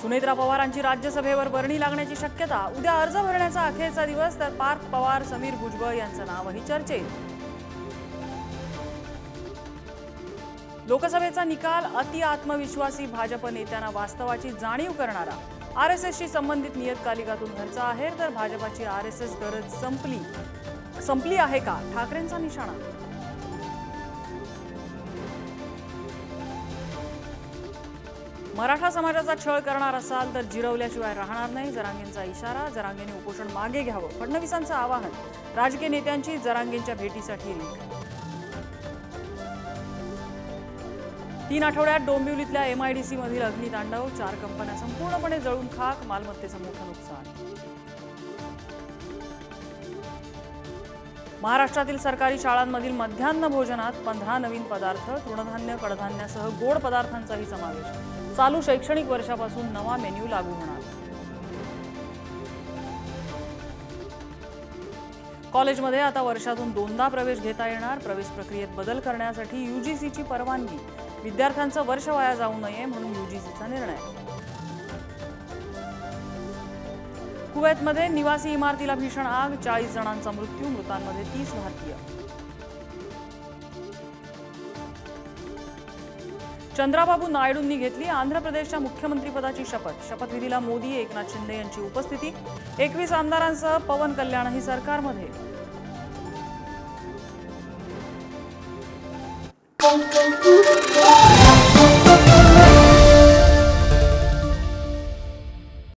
सुनेत्रा पवारांची राज्यसभेवर वर्णी लागण्याची शक्यता। उद्या अर्ज भरण्याचा अखेरचा दिवस, तर पार्थ पवार, समीर भुजबळ यांचं नावही चर्चेत। लोकसभेचा निकाल अति आत्मविश्वासी भाजप नेत्यांना वास्तवाची जाणीव करणारा। आरएसएसशी संबंधित नियतकालिकातून घरचा आहेर, तर भाजपाची आरएसएस गरज संपली आहे का, ठाकरेंचा निशाणा। मराठा समाजाचा छळ करणार असाल तर जिरवल्याशिवाय राहणार नाही, जरांगेंचा इशारा। जरांगेंनी उपोषण मागे घ्यावं, फडणवीसांचं आवाहन। राजकीय नेत्यांची जरांगेंच्या भेटीसाठी रीख। 3 आठवड्यात डोंबिवलीतल्या MIDC मधील अग्नितांडव, 4 कंपन्या संपूर्णपणे जळून खाक, मालमत्तेचं मोठं नुकसान। महाराष्ट्रातील सरकारी शाळांमधील मध्यान्ह भोजनात 15 नवीन पदार्थ, तृणधान्य, कडधान्यासह गोड पदार्थांचाही समावेश। चालू शैक्षणिक वर्षापासून नवा मेन्यू लागू होणार। कॉलेजमध्ये आता वर्षातून 2दा प्रवेश घेता येणार। प्रवेश प्रक्रियेत बदल करण्यासाठी UGCची परवानगी। विद्यार्थ्यांचं वर्ष वाया जाऊ नये म्हणून UGCचा निर्णय। कुवेतमध्ये निवासी इमारतीला भीषण आग, 40 जणांचा मृत्यू, मृतांमध्ये 30 भारतीय। चंद्राबाबू नायडूंनी घेतली आंध्र प्रदेशच्या मुख्यमंत्रीपदाची शपथ। शपथविधीला मोदी, एकनाथ शिंदे यांची उपस्थिती। 21 आमदारांसह पवन कल्याणही सरकारमध्ये।